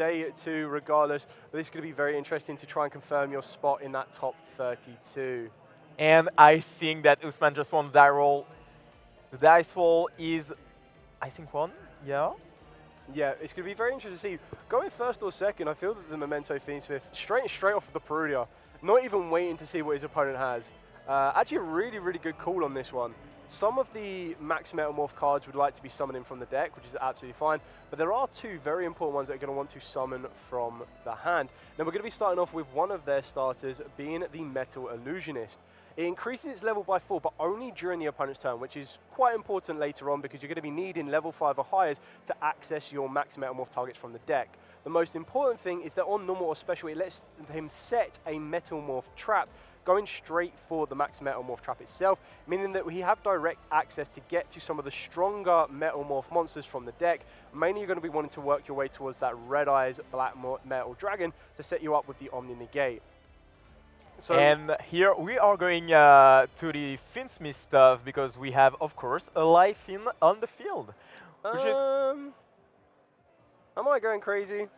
day 2 regardless, but this is going to be very interesting to try and confirm your spot in that top 32. And I think that Usman just won the die roll. The dice roll is, I think, 1, yeah? Yeah, it's going to be very interesting to see. Going first or second, I feel that the Memento Fiendsmith, straight off of the Perulia, not even waiting to see what his opponent has. Actually a really, really good call on this one. Some of the Max Metalmorph cards would like to be summoning from the deck, which is absolutely fine, but there are 2 very important ones that are going to want to summon from the hand. Now we're going to be starting off with one of their starters being the Metal Illusionist. It increases its level by 4, but only during the opponent's turn, which is quite important later on because you're going to be needing level 5 or higher to access your Max Metalmorph targets from the deck. The most important thing is that on normal or special, it lets him set a Metalmorph trap going straight for the Max Metalmorph trap itself, meaning that we have direct access to get to some of the stronger Metalmorph monsters from the deck. Mainly you're going to be wanting to work your way towards that Red Eyes Black Metal Dragon to set you up with the Omni Negate. So and here we are going to the Fiendsmith stuff because we have, of course, a live Fiend on the field. Which is... Am I going crazy?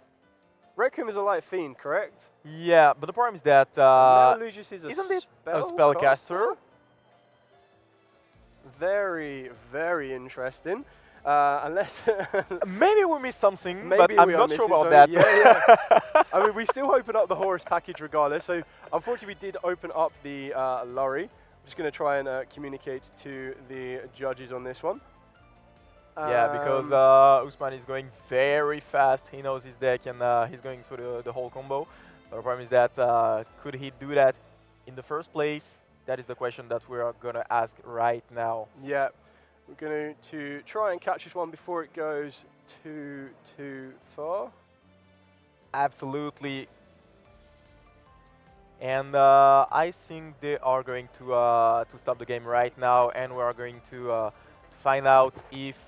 Requiem is a light Fiend, correct? Yeah, but the problem is that... isn't it a spellcaster? Very, very interesting. Unless maybe we missed something, maybe but I'm not sure about that. Yeah. I mean, we still open up the Horus package regardless. So unfortunately, we did open up the lorry. I'm just going to try and communicate to the judges on this one. Yeah, because Usman is going very fast. He knows his deck, and he's going through the whole combo. But the problem is that could he do that in the first place? That is the question that we are going to ask right now. Yeah. We're going to try and catch this one before it goes too far. Absolutely. And I think they are going to stop the game right now, and we are going to find out if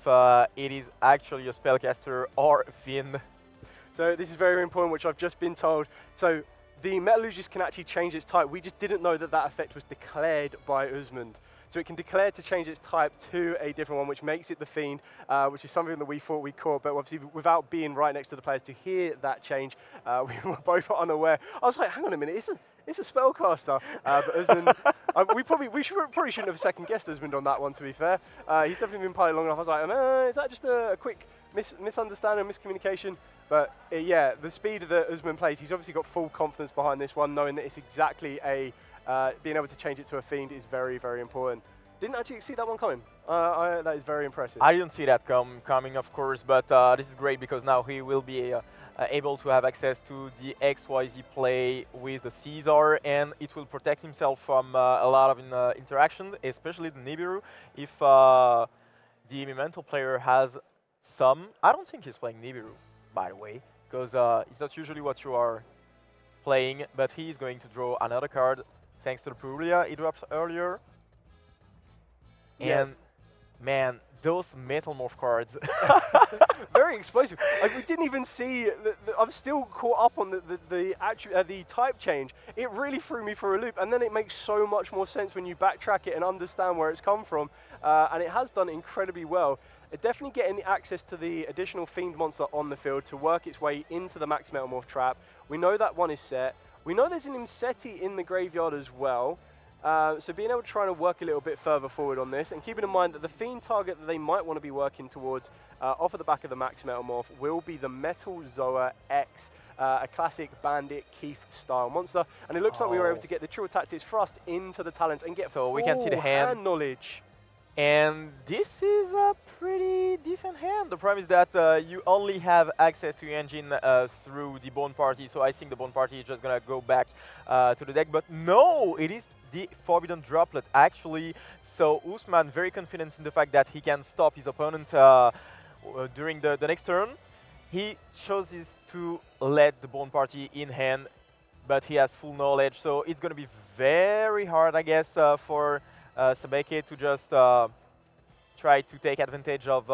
it is actually a spellcaster or a Fiend. So this is very important, which I've just been told. So the Metal Illusionist can actually change its type. We just didn't know that that effect was declared by Usman. So it can declare to change its type to a different one, which makes it the Fiend, which is something that we thought we caught, but obviously without being right next to the players to hear that change, we were both unaware. I was like, hang on a minute, it's a spellcaster. But Usman, we probably shouldn't have second-guessed Usman on that one, to be fair. He's definitely been playing long enough. I was like, is that just a quick misunderstanding, miscommunication? But yeah, the speed that Usman plays, he's obviously got full confidence behind this one, knowing that it's exactly a being able to change it to a Fiend is very, very important. Didn't actually see that one coming. That is very impressive. I didn't see that coming, of course, but this is great because now he will be able to have access to the XYZ play with the Caesar, and it will protect himself from a lot of interactions, especially the Nibiru. If the Memento player has some, I don't think he's playing Nibiru, by the way, because it's not usually what you are playing, but he's going to draw another card thanks to the Perulia he dropped earlier. Yeah. And man, those Metalmorph cards. Very explosive. Like, we didn't even see, I'm still caught up on the type change. It really threw me for a loop, and then it makes so much more sense when you backtrack it and understand where it's come from, and it has done incredibly well. Definitely getting access to the additional Fiend monster on the field to work its way into the Max Metalmorph trap. We know that one is set. We know there's an Imseti in the graveyard as well. So being able to try and work a little bit further forward on this, and keeping in mind that the Fiend target that they might want to be working towards off of the back of the Max Metalmorph will be the Metal Zoa X, a classic Bandit Keith style monster. And it looks like we were able to get the Triple Tactics Thrust into the talents and get so we can see the hand knowledge. And this is a pretty decent hand. The problem is that you only have access to your engine through the Bone Party, so I think the Bone Party is just going to go back to the deck. But no, it is the Forbidden Droplet, actually. So Usman very confident in the fact that he can stop his opponent during the next turn. He chooses to let the Bone Party in hand, but he has full knowledge, so it's going to be very hard, I guess, for Sabeke to just try to take advantage of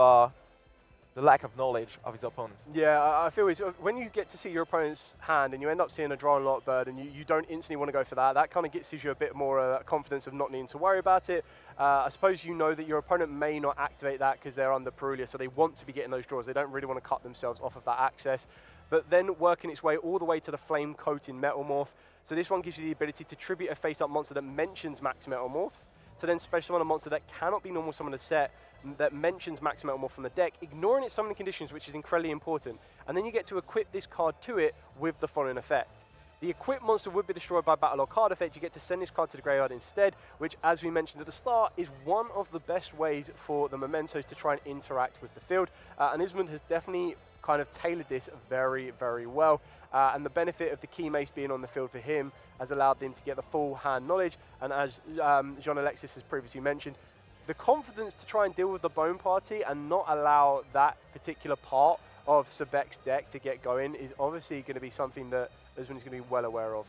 the lack of knowledge of his opponent. Yeah, I feel it's, when you get to see your opponent's hand and you end up seeing a draw and lot bird and you don't instantly want to go for that, that kind of gets you a bit more confidence of not needing to worry about it. I suppose you know that your opponent may not activate that because they're under Perulia, so they want to be getting those draws. They don't really want to cut themselves off of that access. but then working its way all the way to the Flame Coating Metalmorph. So this one gives you the ability to tribute a face-up monster that mentions Max Metalmorph, to then special summon a monster that cannot be normal summoned as set, that mentions Max Metalmorph from the deck, ignoring its summoning conditions, which is incredibly important. And then you get to equip this card to it with the following effect. The equipped monster would be destroyed by battle or card effect. You get to send this card to the graveyard instead, which, as we mentioned at the start, is one of the best ways for the Mementos to try and interact with the field. And Usman has definitely kind of tailored this very, very well. And the benefit of the key mace being on the field for him has allowed him to get the full hand knowledge. And as Jean Alexis has previously mentioned, the confidence to try and deal with the Bone Party and not allow that particular part of Sebek's deck to get going is obviously going to be something that Usman is going to be well aware of.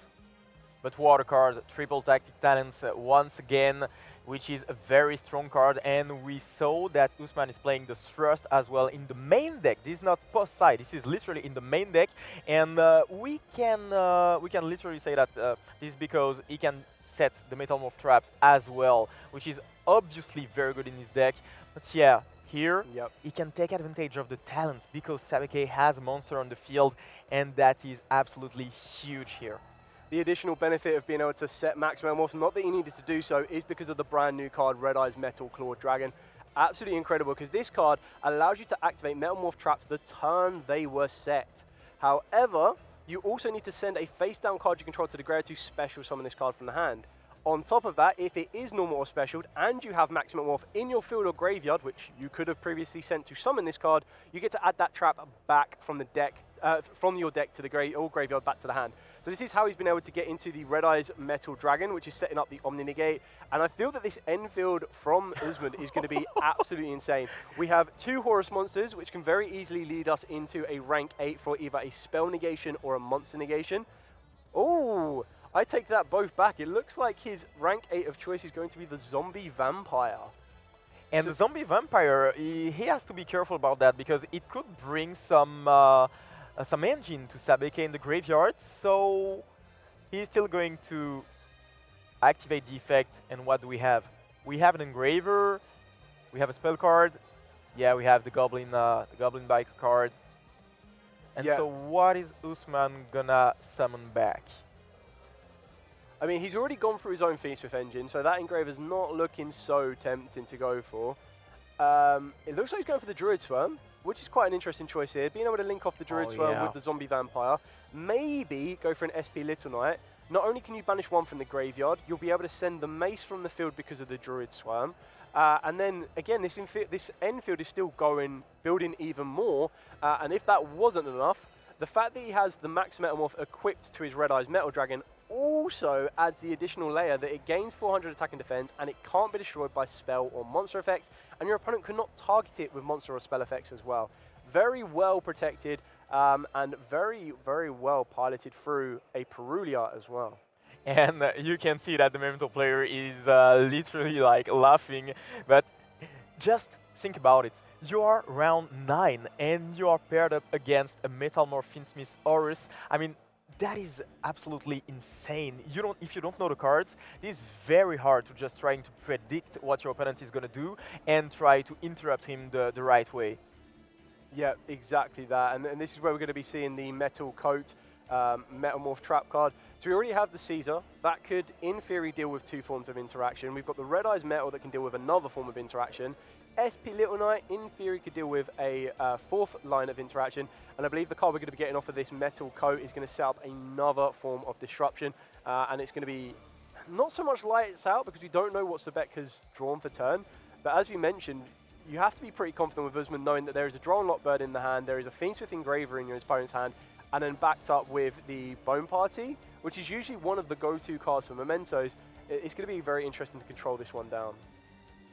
But water card, triple tactic talents once again, which is a very strong card, and we saw that Usman is playing the Thrust as well in the main deck. This is not post side, this is literally in the main deck, and we can literally say that this is because he can set the Metalmorph traps as well, which is obviously very good in his deck. But yeah, here he can take advantage of the talent because Sabeke has a monster on the field, and that is absolutely huge here. The additional benefit of being able to set Max Metalmorph, not that he needed to do so, is because of the brand new card, Red Eye's Metal Claw Dragon. Absolutely incredible, because this card allows you to activate Metalmorph traps the turn they were set. However, you also need to send a face-down card you control to the graveyard to special summon this card from the hand. On top of that, if it is normal or specialed, and you have Max Metalmorph in your field or graveyard, which you could have previously sent to summon this card, you get to add that trap back from the deck, from your deck to the graveyard back to the hand. So this is how he's been able to get into the Red Eye's Metal Dragon, which is setting up the Omni Negate. And I feel that this end field from Usman is going to be absolutely insane. We have 2 Horus monsters, which can very easily lead us into a rank 8 for either a spell negation or a monster negation. Oh, I take that both back. It looks like his rank 8 of choice is going to be the Zombie Vampire. And the Zombie Vampire, he has to be careful about that, because it could bring some engine to Sabeke in the graveyard, so he's still going to activate the effect. And what do we have? We have an Engraver, we have a spell card, yeah, we have the Goblin Bike card. And so what is Usman gonna summon back? I mean, he's already gone through his own Fiendsmith engine, so that Engraver's not looking so tempting to go for. It looks like he's going for the Druid Swarm, which is quite an interesting choice here. Being able to link off the Druid Swarm with the Zombie Vampire. Maybe go for an SP Little Knight. Not only can you banish 1 from the graveyard, you'll be able to send the Mace from the field because of the Druid Swarm. And then, again, this end field is still building even more. And if that wasn't enough, the fact that he has the Max Metalmorph equipped to his Red Eye's Metal Dragon also adds the additional layer that it gains 400 attack and defense, and it can't be destroyed by spell or monster effects, and your opponent cannot target it with monster or spell effects as well. Very well protected, and very, very well piloted through a Perulia as well. And you can see that the Memento player is literally like laughing, but just think about it. You are round 9 and you are paired up against a Metalmorph Fiendsmith Horus. I mean, that is absolutely insane. If you don't know the cards, it is very hard to just trying to predict what your opponent is going to do and try to interrupt him the right way. Yeah, exactly that. And this is where we're going to be seeing the Metal Coat Metalmorph trap card. So we already have the Caesar. That could, in theory, deal with 2 forms of interaction. We've got the Red Eye's Metal that can deal with another form of interaction. SP Little Knight, in theory, could deal with a 4th line of interaction. And I believe the card we're going to be getting off of this Metal Coat is going to set up another form of disruption. And it's going to be not so much lights out, because we don't know what Sebek has drawn for turn. But as we mentioned, you have to be pretty confident with Usman knowing that there is a Draw and Lock Bird in the hand, there is a Fiendsmith Engraver in your opponent's hand, and then backed up with the Bone Party, which is usually one of the go-to cards for Mementos. It's going to be very interesting to control this one down.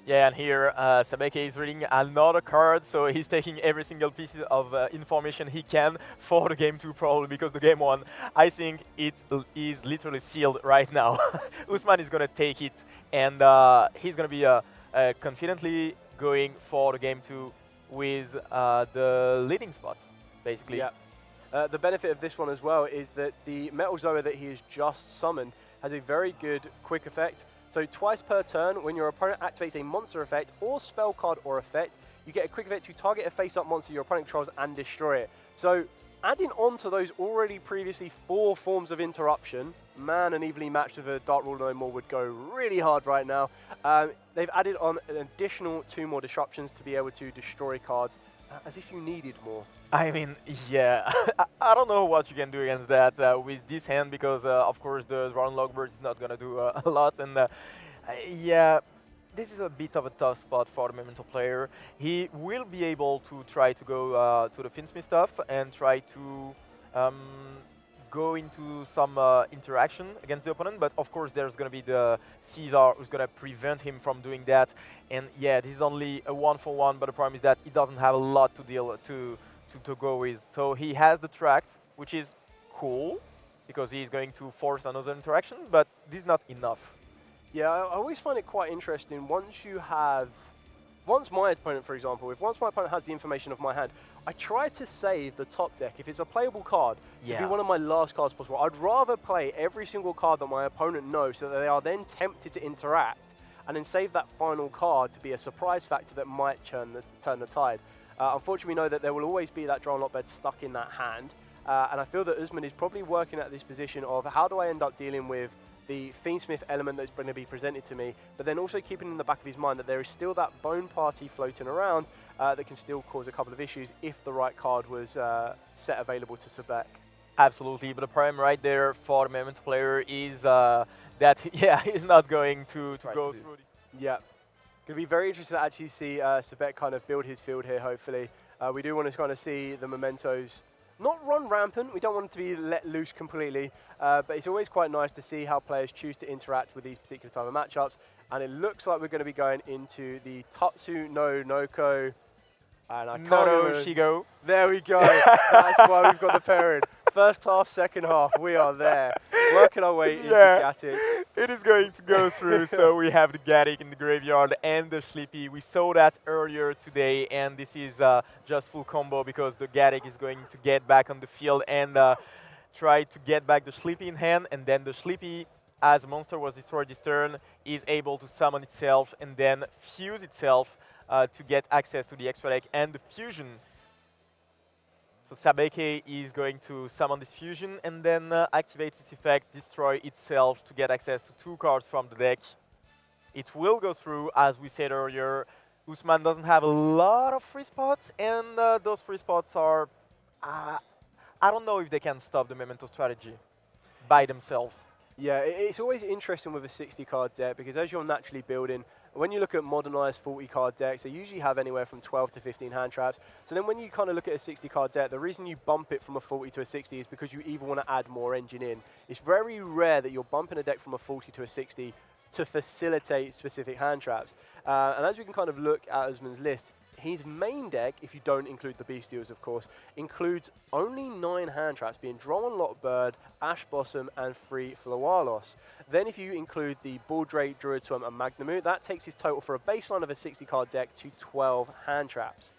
Yeah, and here Sabeke is reading another card, so he's taking every single piece of information he can for the game 2 probably, because the game 1, I think it is literally sealed right now. Usman is going to take it, and he's going to be confidently going for the game 2 with the leading spots, basically. Yeah. The benefit of this one as well is that the Metal Zoa that he has just summoned has a very good quick effect. So twice per turn, when your opponent activates a monster effect or spell card or effect, you get a quick effect to target a face-up monster your opponent controls and destroy it. So adding on to those already previously 4 forms of interruption, man, an evenly matched with a Dark Rule no more would go really hard right now. They've added on an additional 2 more disruptions to be able to destroy cards as if you needed more. I mean, yeah, I don't know what you can do against that with this hand because, of course, the Round Logbird is not going to do a lot. And yeah, this is a bit of a tough spot for the Memento player. He will be able to try to go to the Fiendsmith stuff and try to go into some interaction against the opponent, but of course there's going to be the Caesar who's going to prevent him from doing that. And yeah, this is only a 1-for-1, but the problem is that he doesn't have a lot to deal to go with. So he has the tract, which is cool, because he's going to force another interaction, but this is not enough. Yeah, I always find it quite interesting. Once my opponent, for example, once my opponent has the information of my hand, I try to save the top deck. If it's a playable card, to be one of my last cards possible. I'd rather play every single card that my opponent knows so that they are then tempted to interact, and then save that final card to be a surprise factor that might turn the tide. Unfortunately, we know that there will always be that Drown Lockbird stuck in that hand, and I feel that Usman is probably working at this position of how do I end up dealing with the Fiendsmith element that's going to be presented to me, but then also keeping in the back of his mind that there is still that Bone Party floating around that can still cause a couple of issues if the right card was set available to Sebek. Absolutely, but the problem right there for the Memento player is that, yeah, he's not going to go through this. Yeah. Going to be very interested to actually see Sebek kind of build his field here, hopefully. We do want to kind of see the Mementos not run rampant, we don't want it to be let loose completely, but it's always quite nice to see how players choose to interact with these particular type of matchups, and it looks like we're going to be going into the Tatsu no Noko, and I can't remember. Shigo. There we go, that's why we've got the pairing. First half, second half, we are there. Working our way into Gatic. It is going to go through, so we have the Gatic in the graveyard and the Sleepy. We saw that earlier today, and this is just full combo because the Gatic is going to get back on the field and try to get back the Sleepy in hand, and then the Sleepy, as a monster was destroyed this turn, is able to summon itself and then fuse itself to get access to the extra deck and the fusion. So Sabeke is going to summon this fusion and then activate its effect, destroy itself to get access to 2 cards from the deck. It will go through, as we said earlier. Usman doesn't have a lot of free spots, and those free spots are... I don't know if they can stop the Memento strategy by themselves. Yeah, it's always interesting with a 60-card deck because as you're naturally building, when you look at modernized 40-card decks, they usually have anywhere from 12 to 15 hand traps. So then when you kind of look at a 60-card deck, the reason you bump it from a 40 to a 60 is because you even want to add more engine in. It's very rare that you're bumping a deck from a 40 to a 60 to facilitate specific hand traps. And as we can kind of look at Usman's list, his main deck, if you don't include the Bestials, of course, includes only 9 hand traps, being Drown Lockbird, Ash Blossom, and 3 Floalos. Then if you include the Baldrake, Druid Swarm, and Magnemute, that takes his total for a baseline of a 60-card deck to 12 hand traps.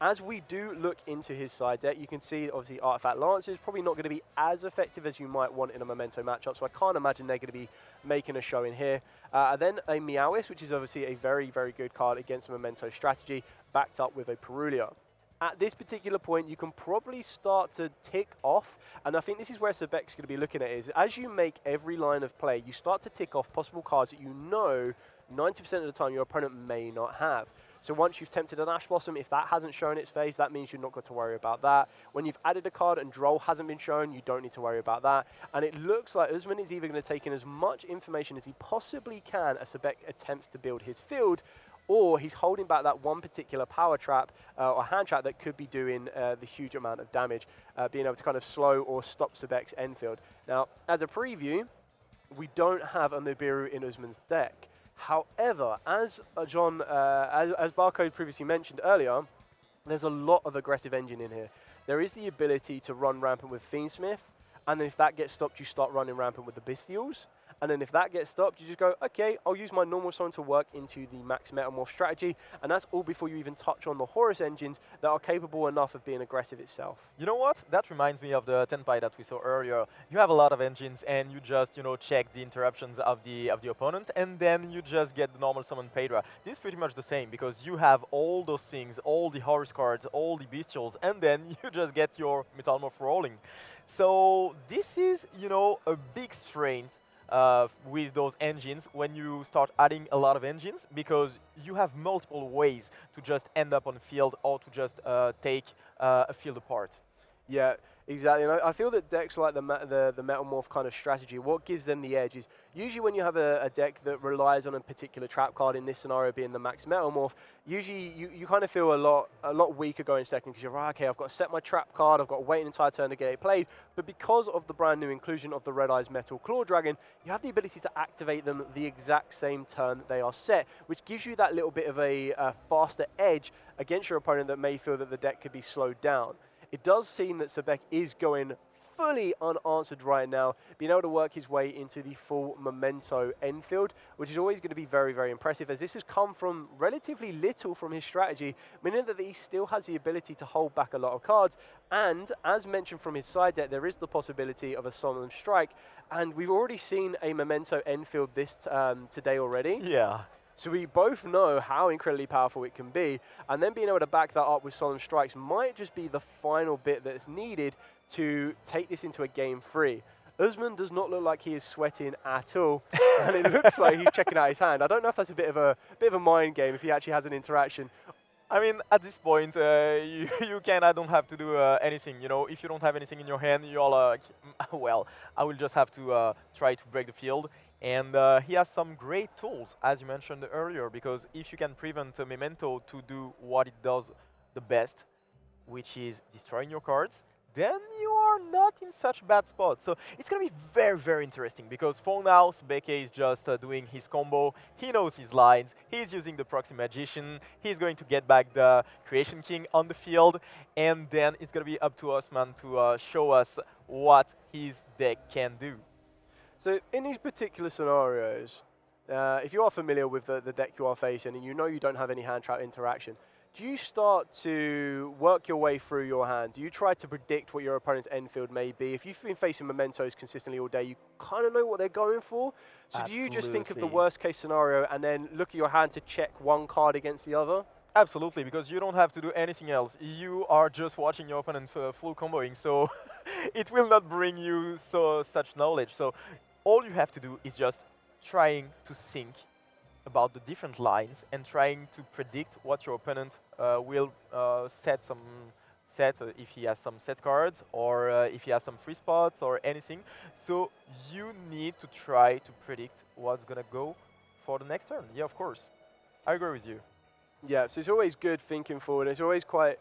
As we do look into his side deck, you can see, obviously, Artifact Lancer is probably not going to be as effective as you might want in a Memento matchup, so I can't imagine they're going to be making a show in here. Then a Meowis, which is obviously a very, very good card against a Memento strategy, backed up with a Perulia. At this particular point, you can probably start to tick off, and I think this is where Sebek's going to be looking at, is as you make every line of play, you start to tick off possible cards that you know 90% of the time your opponent may not have. So once you've tempted an Ash Blossom, if that hasn't shown its face, that means you're not got to worry about that. When you've added a card and Droll hasn't been shown, you don't need to worry about that. And it looks like Usman is either going to take in as much information as he possibly can as Sebek attempts to build his field, or he's holding back that one particular power trap or hand trap that could be doing the huge amount of damage, being able to kind of slow or stop Sebek's end field. Now, as a preview, we don't have a Nibiru in Usman's deck. However, as Barcode previously mentioned earlier, there's a lot of aggressive engine in here. There is the ability to run rampant with Fiendsmith, and then if that gets stopped, you start running rampant with the Bestials. and then if that gets stopped, you just go, okay, I'll use my normal summon to work into the max Metalmorph strategy, and that's all before you even touch on the Horus engines that are capable enough of being aggressive itself. You know what? That reminds me of the Tenpai that we saw earlier. You have a lot of engines, and you just check the interruptions of the opponent, and then you just get the normal summon Pedra. This is pretty much the same because you have all those things, all the Horus cards, all the bestials, and then you just get your Metalmorph rolling. So this is a big strength with those engines when you start adding a lot of engines, because you have multiple ways to just end up on the field or to just take a field apart. Yeah, exactly. And I feel that decks like the Metalmorph kind of strategy, what gives them the edge is usually when you have a deck that relies on a particular trap card, in this scenario being the max Metalmorph, usually you kind of feel a lot weaker going second because you're right, okay, I've got to set my trap card, I've got to wait an entire turn to get it played. But because of the brand new inclusion of the Red Eyes Metal Claw Dragon, you have the ability to activate them the exact same turn that they are set, which gives you that little bit of a faster edge against your opponent that may feel that the deck could be slowed down. It does seem that Sebek is going fully unanswered right now, being able to work his way into the full Memento end field, which is always going to be very, very impressive, as this has come from relatively little from his strategy, meaning that he still has the ability to hold back a lot of cards. And as mentioned from his side deck, there is the possibility of a Solemn Strike, and we've already seen a Memento end field this today already. Yeah. So we both know how incredibly powerful it can be, and then being able to back that up with Solemn Strikes might just be the final bit that's needed to take this into a game 3. Usman does not look like he is sweating at all, and it looks like he's checking out his hand. I don't know if that's a bit of a mind game, if he actually has an interaction. I mean, at this point, you I don't have to do anything. If you don't have anything in your hand, you're like, well, I will just have to try to break the field. And he has some great tools, as you mentioned earlier, because if you can prevent Memento to do what it does the best, which is destroying your cards, then you are not in such a bad spot. So it's going to be very, very interesting, because for now, Sebeke is just doing his combo. He knows his lines. He's using the Proxy Magician. He's going to get back the Creation King on the field. And then it's going to be up to Osman to show us what his deck can do. So in these particular scenarios, if you are familiar with the deck you are facing and you know you don't have any hand trap interaction, do you start to work your way through your hand? Do you try to predict what your opponent's end field may be? If you've been facing Mementos consistently all day, you kind of know what they're going for. So Absolutely. Do you just think of the worst case scenario and then look at your hand to check one card against the other? Absolutely, because you don't have to do anything else. You are just watching your opponent full comboing, so it will not bring you such knowledge. So all you have to do is just trying to think about the different lines and trying to predict what your opponent will set if he has some set cards or if he has some free spots or anything. So you need to try to predict what's going to go for the next turn. Yeah, of course. I agree with you. Yeah, so it's always good thinking forward. It's always quite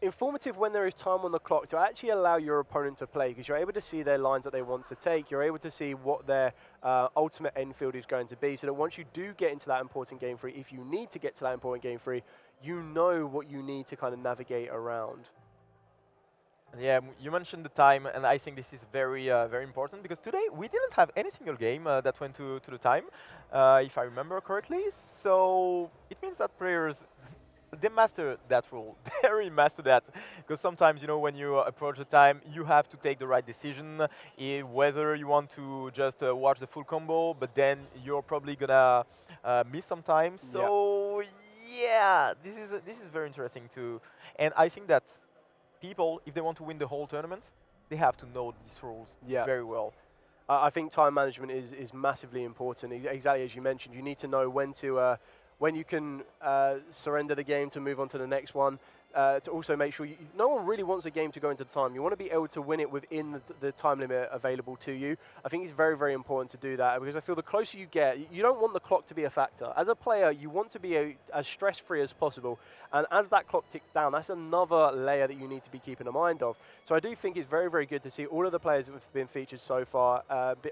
informative when there is time on the clock to actually allow your opponent to play, because you're able to see their lines that they want to take. You're able to see what their ultimate end field is going to be, so that once you do get into that important game 3, if you need to get to that important game 3, you know what you need to kind of navigate around. Yeah, you mentioned the time, and I think this is very, very important, because today we didn't have any single game that went to the time, if I remember correctly. So it means that players, they master that rule. They really master that, because sometimes, when you approach the time, you have to take the right decision, whether you want to just watch the full combo, but then you're probably gonna miss some time. So yeah, this is very interesting too, and I think that people, if they want to win the whole tournament, they have to know these rules very well. I think time management is massively important. Exactly as you mentioned, you need to know when you can surrender the game to move on to the next one. To also make sure no one really wants a game to go into the time. You want to be able to win it within the time limit available to you. I think it's very, very important to do that, because I feel the closer you get, you don't want the clock to be a factor. As a player, you want to be as stress-free as possible. And as that clock ticks down, that's another layer that you need to be keeping in mind of. So I do think it's very, very good to see all of the players that have been featured so far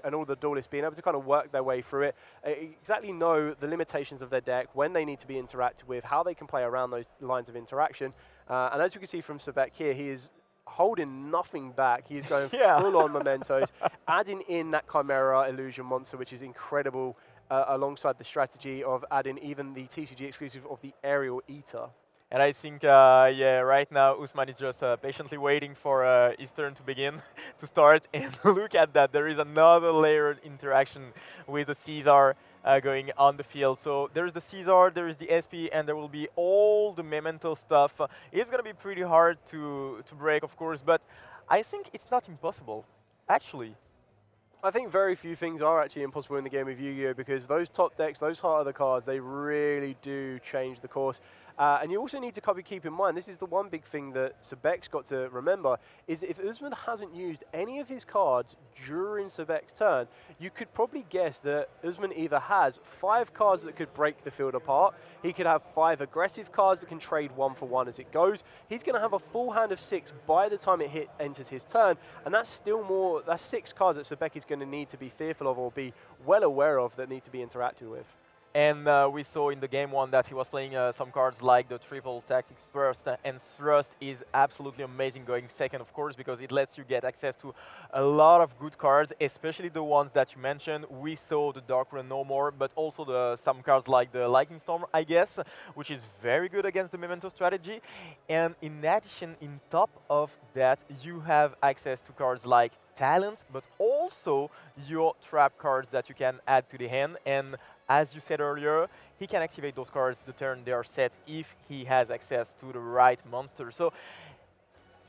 and all the duelists being able to kind of work their way through it, exactly know the limitations of their deck, when they need to be interacted with, how they can play around those lines of interaction. And as you can see from Sebek here, he is holding nothing back. He's going Yeah. full on mementos, adding in that Chimera illusion monster, which is incredible, alongside the strategy of adding even the TCG exclusive of the Aerial Eater. And I think, yeah, right now Usman is just patiently waiting for his turn to begin, to start. And look at that, there is another layered interaction with the Caesar going on the field. So there's the Caesar, there is the SP, and there will be all the Memento stuff. It's going to be pretty hard to break, of course, but I think it's not impossible, actually. I think very few things are actually impossible in the game of Yu-Gi-Oh! Because those top decks, those heart of the cards, they really do change the course. And you also need to keep in mind, this is the one big thing that Sebek's got to remember, is if Usman hasn't used any of his cards during Sebek's turn, you could probably guess that Usman either has 5 cards that could break the field apart, he could have 5 aggressive cards that can trade 1 for 1 as it goes, he's going to have a full hand of 6 by the time it enters his turn, and that's still more, that's 6 cards that Sebek is going to need to be fearful of or be well aware of that need to be interacted with. And we saw in the game 1 that he was playing some cards like the triple tactics thrust, and thrust is absolutely amazing going second, of course, because it lets you get access to a lot of good cards, especially the ones that you mentioned. We saw the Dark Run no more, but also some cards like the Lightning Storm, I guess, which is very good against the Memento strategy. And in addition, in top of that, you have access to cards like Talent, but also your trap cards that you can add to the hand. And as you said earlier, he can activate those cards the turn they are set if he has access to the right monster. So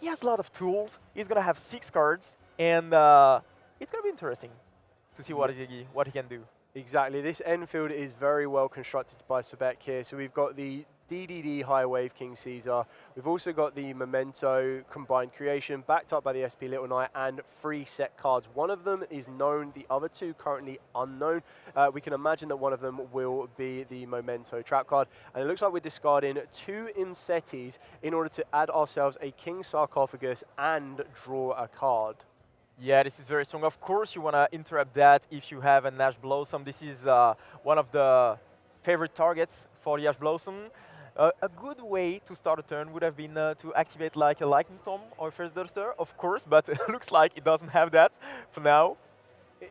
he has a lot of tools. He's going to have 6 cards, and it's going to be interesting to see what he can do. Exactly. This end field is very well constructed by Sebek here. So we've got the DDD High Wave King Caesar. We've also got the Memento Combined Creation, backed up by the SP Little Knight, and 3 set cards. One of them is known, the other 2 currently unknown. We can imagine that one of them will be the Memento trap card. And it looks like we're discarding 2 Imsetis in order to add ourselves a King Sarcophagus and draw a card. Yeah, this is very strong. Of course, you want to interrupt that if you have an Ash Blossom. This is one of the favorite targets for the Ash Blossom. A good way to start a turn would have been to activate like a Lightning Storm or a First Duster, of course, but it looks like it doesn't have that for now.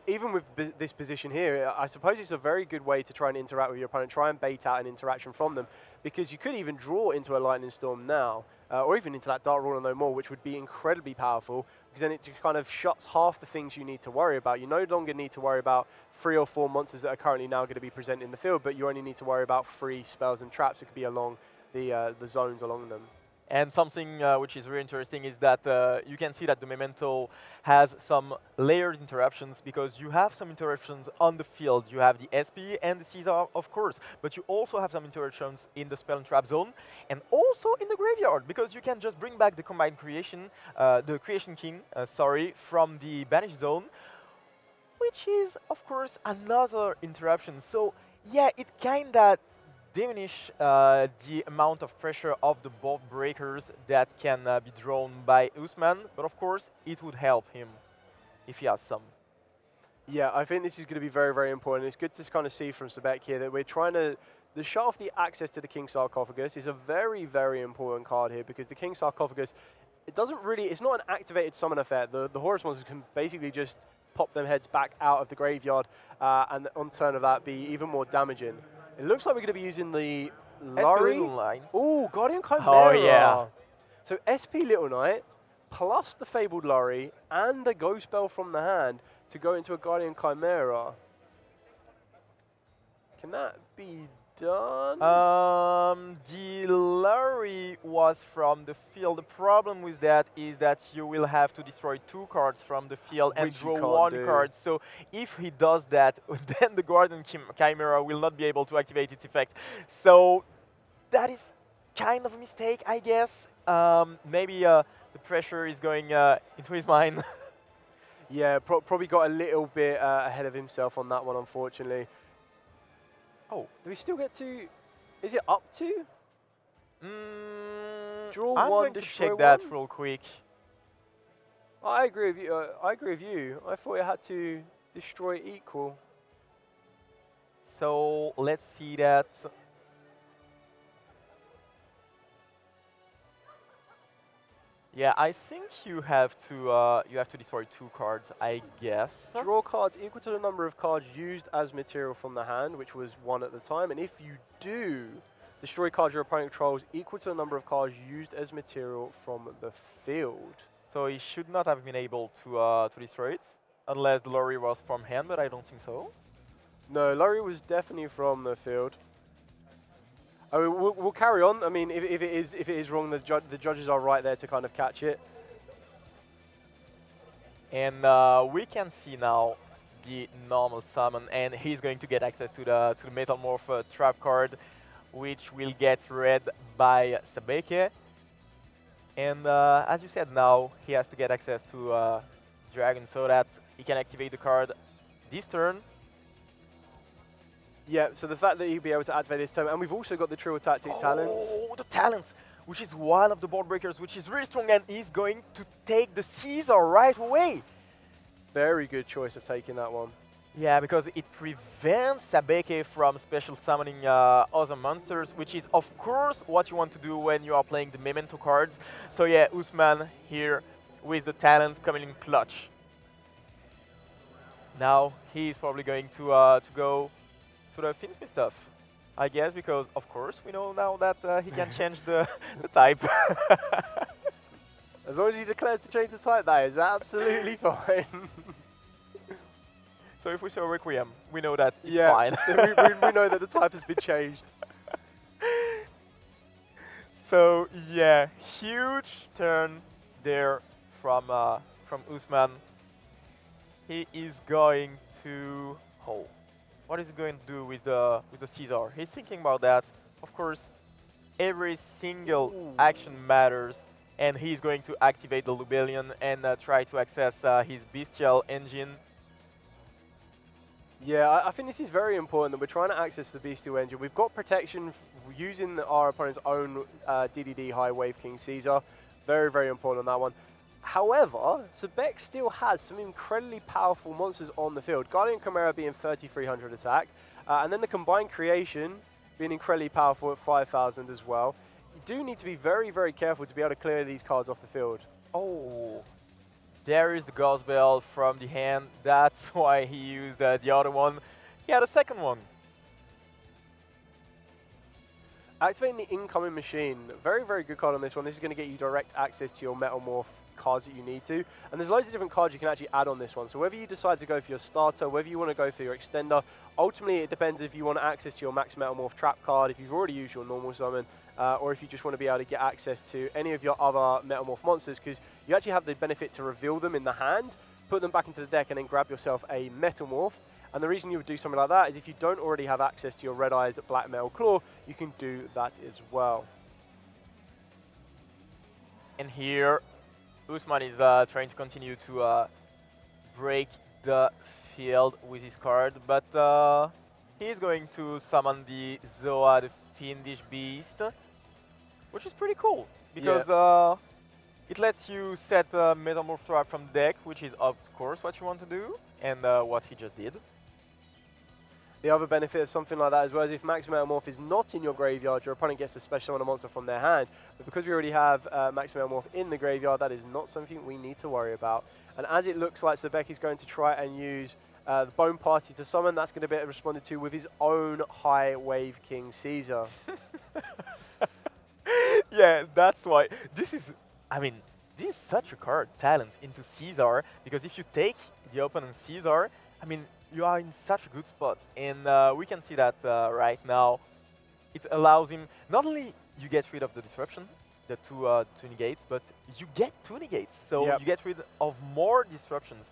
Even with this position here, I suppose it's a very good way to try and interact with your opponent, try and bait out an interaction from them, because you could even draw into a Lightning Storm now, or even into that Dark Ruler no more, which would be incredibly powerful, because then it just kind of shuts half the things you need to worry about. You no longer need to worry about 3 or 4 monsters that are currently now going to be present in the field, but you only need to worry about 3 spells and traps that could be along the zones along them. And something which is really interesting is that you can see that the Memento has some layered interruptions, because you have some interruptions on the field. You have the SP and the Caesar, of course, but you also have some interruptions in the spell and trap zone, and also in the graveyard, because you can just bring back the Combined Creation, the Creation King, from the Banished zone, which is, of course, another interruption. So, yeah, it kind of diminish the amount of pressure of the board breakers that can be drawn by Usman, but of course it would help him if he has some. Yeah, I think this is going to be very, very important. It's good to kind of see from Sebek here that we're trying to shut off the access to the King Sarcophagus is a very, very important card here, because the King Sarcophagus, it doesn't really, it's not an activated summon effect. The Horus monsters can basically just pop them heads back out of the graveyard and on turn of that be even more damaging. It looks like we're going to be using the Lurry. Oh, Guardian Chimera. Oh, yeah. So SP Little Knight plus the Fabled Lurry and a Ghost Spell from the hand to go into a Guardian Chimera. Can that be done? The Lurry was from the field. The problem with that is that you will have to destroy 2 cards from the field and draw 1 card. So if he does that, then the Guardian Chimera will not be able to activate its effect. So that is kind of a mistake, I guess. Maybe the pressure is going into his mind. Yeah, probably got a little bit ahead of himself on that one, unfortunately. Oh, do we still get to? Is it up to? Draw I'm 1, going to destroy check that 1? real quick. I agree with you. I agree with you. I thought it had to destroy equal. So let's see that. Yeah, I think you have to destroy 2 cards, I guess. Draw cards equal to the number of cards used as material from the hand, which was 1 at the time. And if you do, destroy cards your opponent controls equal to the number of cards used as material from the field. So he should not have been able to destroy it, unless the lorry was from hand, but I don't think so. No, Lurry was definitely from the field. I mean, we'll carry on. I mean, if it is wrong, the judges are right there to kind of catch it. And we can see now the normal summon, and he's going to get access to the Metalmorph trap card, which will get read by Sabeke. And as you said, now he has to get access to Dragon so that he can activate the card this turn. Yeah, so the fact that he'll be able to activate this turn, and we've also got the Trio Tactic talents. Oh, the talents, which is one of the board breakers, which is really strong, and he's going to take the Caesar right away. Very good choice of taking that one. Yeah, because it prevents Sabeke from special summoning other monsters, which is, of course, what you want to do when you are playing the Memento cards. So yeah, Usman here with the talent coming in clutch. Now he's probably going to go to the Fiendsmith stuff, I guess, because, of course, we know now that he can change the type. As long as he declares to change the type, that is absolutely fine. So if we saw Requiem, we know that it's yeah, fine. we know that the type has been changed. So yeah, huge turn there from Usman. He is going to what is he going to do with the Caesar? He's thinking about that. Of course, every single action matters, and he's going to activate the Lubellion and try to access his bestial engine. Yeah, I think this is very important that we're trying to access the Bestial Engine. We've got protection using our opponent's own DDD High Wave King Caesar. Very, very important on that one. However, Sebek still has some incredibly powerful monsters on the field. Guardian Chimera being 3,300 attack, and then the Combined Creation being incredibly powerful at 5,000 as well. You do need to be very, very careful to be able to clear these cards off the field. Oh. There is the Gauss Bell from the hand. That's why he used the other one. He had a second one. Activating the Incoming Machine. Very, very good card on this one. This is going to get you direct access to your Metalmorph cards that you need to. And there's loads of different cards you can actually add on this one. So whether you decide to go for your starter, whether you want to go for your extender, ultimately it depends if you want access to your Max Metalmorph trap card, if you've already used your normal summon, or if you just want to be able to get access to any of your other Metalmorph monsters, because you actually have the benefit to reveal them in the hand, put them back into the deck, and then grab yourself a Metalmorph. And the reason you would do something like that is if you don't already have access to your Red Eyes Black Metal Claw, you can do that as well. And here, Usman is trying to continue to break the field with his card, but he's going to summon the Zoa, the Fiendish Beast, which is pretty cool, because it lets you set a Metamorph trap from the deck, which is, of course, what you want to do, and what he just did. The other benefit of something like that as well is if Max Metamorph is not in your graveyard, your opponent gets to special summon a monster from their hand. But because we already have Max Metamorph in the graveyard, that is not something we need to worry about. And as it looks like Sebek is going to try and use the Bone Party to summon, that's going to be responded to with his own High Wave King Caesar. Yeah, that's why. This is such a card, talent into Caesar, because if you take the opponent's Caesar, you are in such a good spot, and we can see that right now. It allows him, not only you get rid of the disruption, the two negates, but you get 2 negates, so you get rid of more disruptions.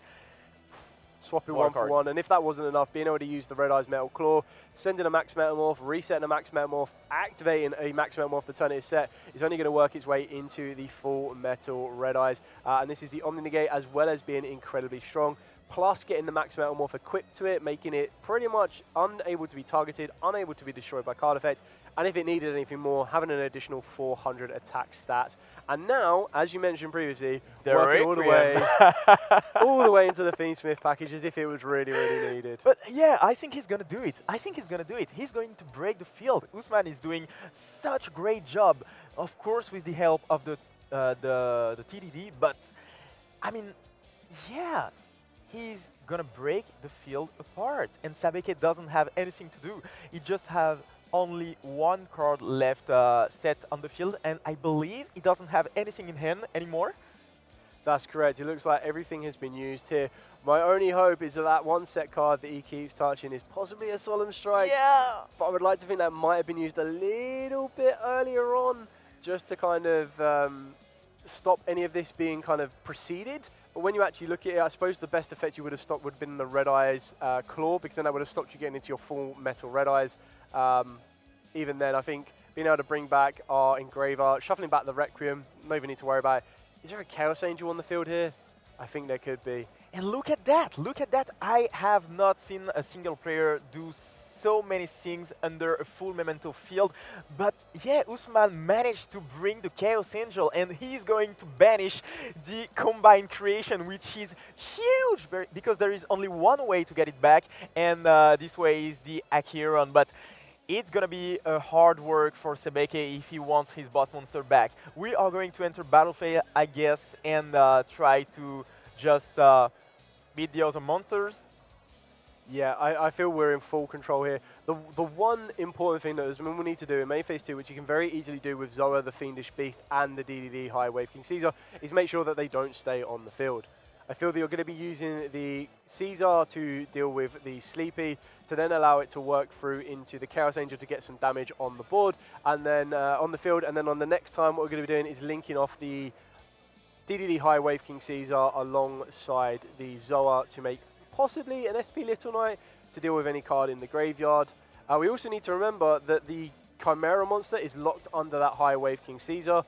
Swapping one for one, and if that wasn't enough, being able to use the Red Eyes Metal Claw, sending a Max Metamorph, resetting a Max Metamorph, activating a Max Metamorph to turn it set is only going to work its way into the full Metal Red Eyes. And this is the Omni Negate, as well as being incredibly strong. Plus getting the Max Metamorph equipped to it, making it pretty much unable to be targeted, unable to be destroyed by card effects, and if it needed anything more, having an additional 400 attack stats. And now, as you mentioned previously, working all the way into the Fiendsmith package as if it was really, really needed. But yeah, I think he's going to do it. He's going to break the field. Usman is doing such a great job, of course with the help of the the TDD, but I mean, yeah, he's gonna break the field apart, and Sabeke doesn't have anything to do. He just have only one card left set on the field, and I believe he doesn't have anything in hand anymore. That's correct. It looks like everything has been used here. My only hope is that that one set card that he keeps touching is possibly a Solemn Strike. Yeah. But I would like to think that might have been used a little bit earlier on, just to kind of stop any of this being kind of preceded. But when you actually look at it, I suppose the best effect you would have stopped would have been the Red Eyes Claw, because then that would have stopped you getting into your full metal Red Eyes. Even then, I think being able to bring back our Engraver, shuffling back the Requiem, no even need to worry about it. Is there a Chaos Angel on the field here? I think there could be. And look at that, look at that. I have not seen a single player do so many things under a full Memento field. But yeah, Usman managed to bring the Chaos Angel, and he's going to banish the Combine Creation, which is huge, because there is only one way to get it back, and this way is the Acheron. But it's going to be a hard work for Sabeke if he wants his boss monster back. We are going to enter battle phase, I guess, and try to just beat the other monsters. Yeah, I feel we're in full control here. The one important thing that Usman will need to do in main phase 2, which you can very easily do with Zoa, the Fiendish Beast, and the DDD High Wave King Caesar, is make sure that they don't stay on the field. I feel that you're going to be using the Caesar to deal with the Sleepy, to then allow it to work through into the Chaos Angel to get some damage on the board, and then on the field, and then on the next time what we're going to be doing is linking off the DDD High Wave King Caesar alongside the Zoa to make possibly an SP Little Knight to deal with any card in the graveyard. We also need to remember that the Chimera monster is locked under that High Wave King Caesar.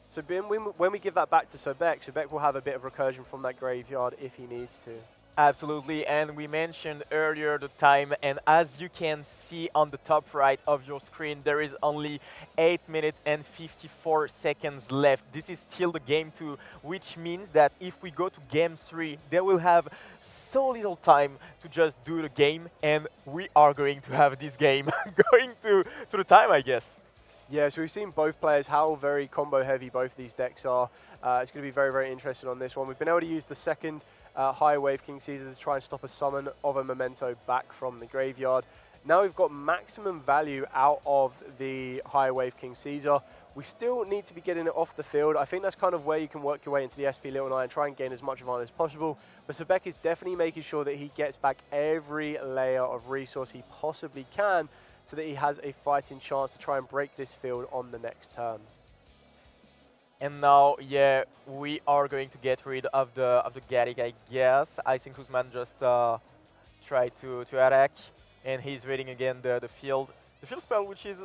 So when we give that back to Sobek will have a bit of recursion from that graveyard if he needs to. Absolutely, and we mentioned earlier the time, and as you can see on the top right of your screen, there is only 8 minutes and 54 seconds left. This is still the game 2, which means that if we go to game 3, they will have so little time to just do the game, and we are going to have this game going to the time, I guess. Yeah, so we've seen both players, how very combo heavy both these decks are. It's going to be very, very interesting on this one. We've been able to use the second High Wave King Caesar to try and stop a summon of a Memento back from the graveyard. Now we've got maximum value out of the High Wave King Caesar. We still need to be getting it off the field. I think that's kind of where you can work your way into the SP Little Knight and try and gain as much advantage as possible. But Sobek is definitely making sure that he gets back every layer of resource he possibly can, so that he has a fighting chance to try and break this field on the next turn. And now, yeah, we are going to get rid of the Gaddick, I guess. I think Usman just tried to attack, and he's reading again the field. The field spell, which is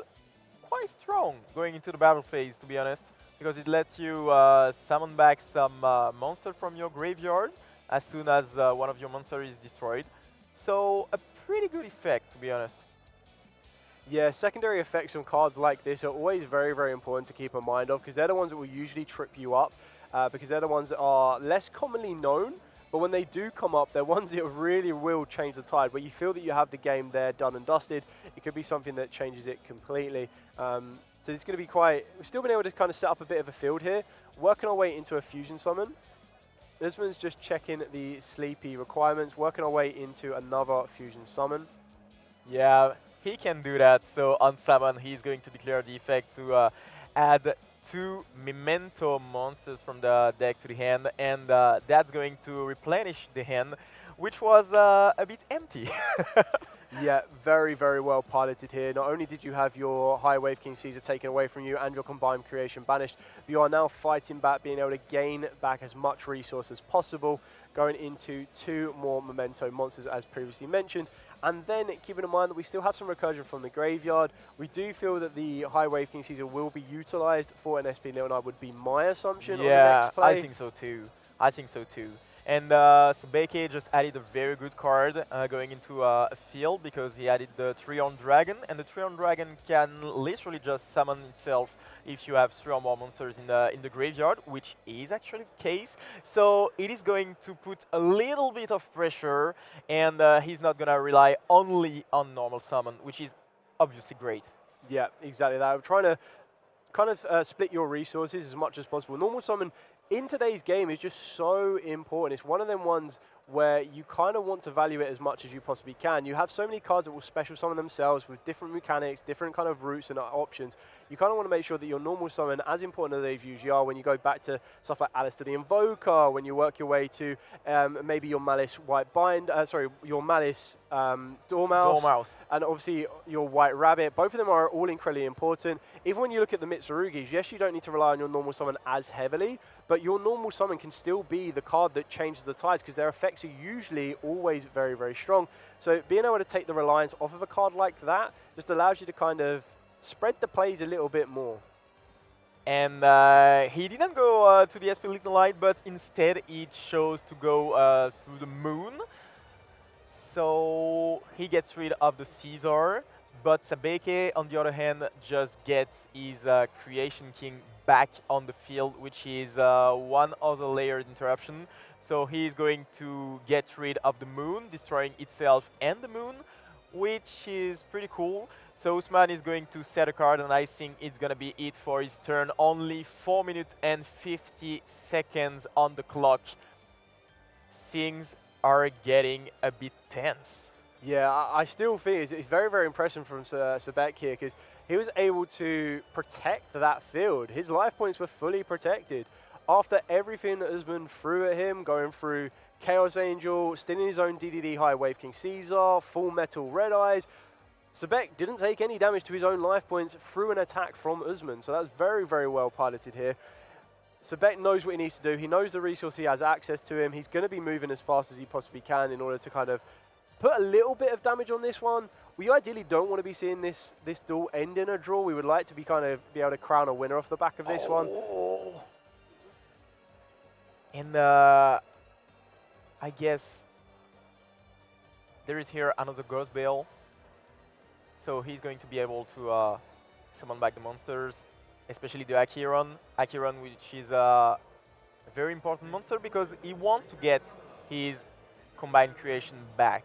quite strong going into the battle phase, to be honest, because it lets you summon back some monster from your graveyard as soon as one of your monsters is destroyed. So a pretty good effect, to be honest. Yeah, secondary effects on cards like this are always very, very important to keep in mind of, because they're the ones that will usually trip you up, because they're the ones that are less commonly known, but when they do come up, they're ones that really will change the tide. Where you feel that you have the game there done and dusted, it could be something that changes it completely. So it's going to be quite... We've still been able to kind of set up a bit of a field here, working our way into a fusion summon. This one's just checking the Sleepy requirements, working our way into another fusion summon. Yeah, he can do that. So on summon, he's going to declare the effect to add 2 Memento monsters from the deck to the hand, and that's going to replenish the hand, which was a bit empty. Yeah, very, very well piloted here. Not only did you have your High Wave King Caesar taken away from you and your Combined Creation banished, but you are now fighting back, being able to gain back as much resource as possible, going into 2 more Memento monsters as previously mentioned. And then keeping in mind that we still have some recursion from the graveyard, we do feel that the High Wave King Caesar will be utilized for an SP Little Knight, would be my assumption on the next play. I think so too. I think so too. And Sabeke just added a very good card going into a field, because he added the Trion Dragon, and the Trion Dragon can literally just summon itself if you have 3 or more monsters in the graveyard, which is actually the case. So it is going to put a little bit of pressure, and he's not going to rely only on normal summon, which is obviously great. Yeah, exactly that. I'm trying to kind of split your resources as much as possible. Normal summon in today's game is just so important. It's one of them ones where you kind of want to value it as much as you possibly can. You have so many cards that will special summon themselves with different mechanics, different kind of routes and options. You kind of want to make sure that your normal summon, as important as they usually are, when you go back to stuff like Alistair the Invoker, when you work your way to maybe your Malice White Bind, your Malice Dormouse, and obviously your White Rabbit. Both of them are all incredibly important. Even when you look at the Mitsurugis, yes, you don't need to rely on your normal summon as heavily, but your normal summon can still be the card that changes the tides because their effects are usually always very, very strong. So being able to take the reliance off of a card like that just allows you to kind of spread the plays a little bit more. And he didn't go to the SP Lignolite, but instead he chose to go through the Moon. So he gets rid of the Caesar, but Sabeke, on the other hand, just gets his Creation King back on the field, which is one other layered interruption. So he's going to get rid of the Moon, destroying itself and the Moon, which is pretty cool. So Usman is going to set a card, and I think it's going to be it for his turn. Only 4 minutes and 50 seconds on the clock. Things are getting a bit tense. Yeah, I still think it's very, very impressive from Sebek here because he was able to protect that field. His life points were fully protected. After everything that Usman threw at him, going through Chaos Angel, stealing his own DDD High Wave King Caesar, Full Metal Red Eyes, Sebek didn't take any damage to his own life points through an attack from Usman. So that's very, very well piloted here. Sebek knows what he needs to do. He knows the resource he has access to him. He's going to be moving as fast as he possibly can in order to kind of put a little bit of damage on this one. We ideally don't want to be seeing this duel end in a draw. We would like to be able to crown a winner off the back of this one. And I guess there is here another Ghost Bale. So he's going to be able to summon back the monsters, especially the Acheron. Acheron, which is a very important monster because he wants to get his combined creation back.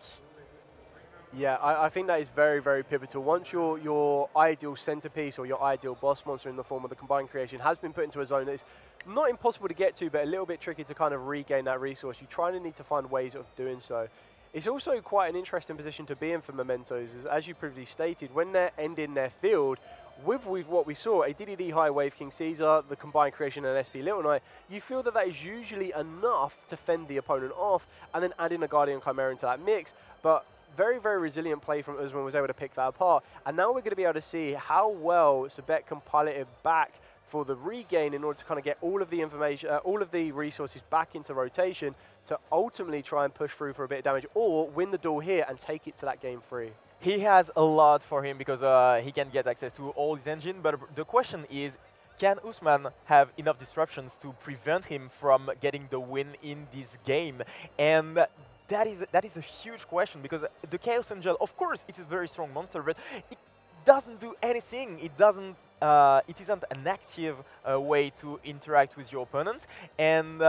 Yeah, I think that is very, very pivotal. Once your ideal centerpiece or your ideal boss monster in the form of the combined creation has been put into a zone that is not impossible to get to, but a little bit tricky to kind of regain that resource, you try to need to find ways of doing so. It's also quite an interesting position to be in for Mementos, as you previously stated, when they're ending their field, with what we saw, a DDD High Wave King Caesar, the combined creation and SP Little Knight, you feel that that is usually enough to fend the opponent off, and then adding a Guardian Chimera into that mix. But very, very resilient play from Usman was able to pick that apart. And now we're going to be able to see how well Sebek can pilot it back for the regain in order to kind of get all of the information, all of the resources back into rotation to ultimately try and push through for a bit of damage or win the duel here and take it to that game 3. He has a lot for him because he can get access to all his engine, but the question is, can Usman have enough disruptions to prevent him from getting the win in this game? And that is a huge question because the Chaos Angel, of course, it's a very strong monster, but it doesn't do anything. It doesn't. It isn't an active way to interact with your opponent, and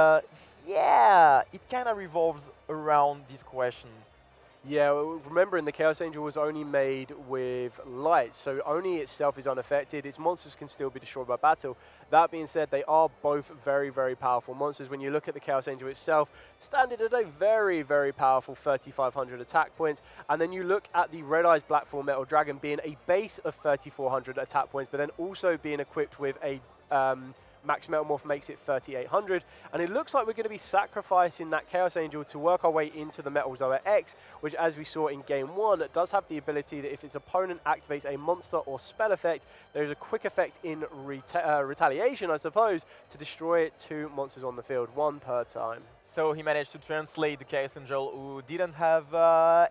yeah, it kind of revolves around this question. Yeah, well, remembering the Chaos Angel was only made with light, so Oni itself is unaffected. Its monsters can still be destroyed by battle. That being said, they are both very, very powerful monsters. When you look at the Chaos Angel itself, standing at a very, very powerful 3,500 attack points, and then you look at the Red Eyes Black Full Metal Dragon being a base of 3,400 attack points, but then also being equipped with a Max Metalmorph makes it 3,800, and it looks like we're going to be sacrificing that Chaos Angel to work our way into the Metal Zoa X, which, as we saw in Game 1, does have the ability that if its opponent activates a monster or spell effect, there's a quick effect in retaliation, I suppose, to destroy 2 monsters on the field, 1 per time. So he managed to translate the Chaos Angel, who didn't have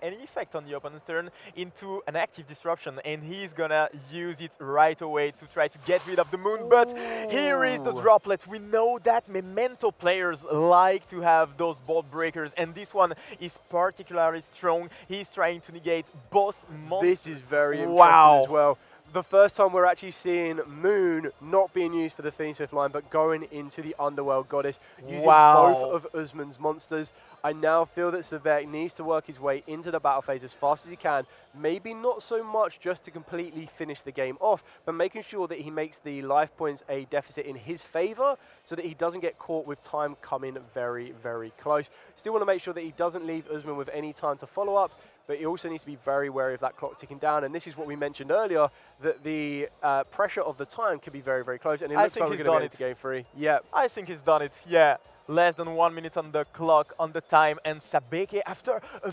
any effect on the opponent's turn, into an active disruption, and he's gonna use it right away to try to get rid of the Moon. But here is the droplet. We know that Memento players like to have those bolt breakers, and this one is particularly strong. He's trying to negate both monsters. This is very interesting as well. the first time we're actually seeing Moon not being used for the Fiendsmith line, but going into the Underworld Goddess, using both of Usman's monsters. I now feel that Savek needs to work his way into the battle phase as fast as he can. Maybe not so much just to completely finish the game off, but making sure that he makes the life points a deficit in his favor so that he doesn't get caught with time coming very, very close. Still want to make sure that he doesn't leave Usman with any time to follow up, but he also needs to be very wary of that clock ticking down. And this is what we mentioned earlier, that the pressure of the time can be very, very close. And it looks like we're going to get into game 3. Yeah. I think he's done it, yeah. Less than 1 minute on the clock, on the time, and Sabeke, after a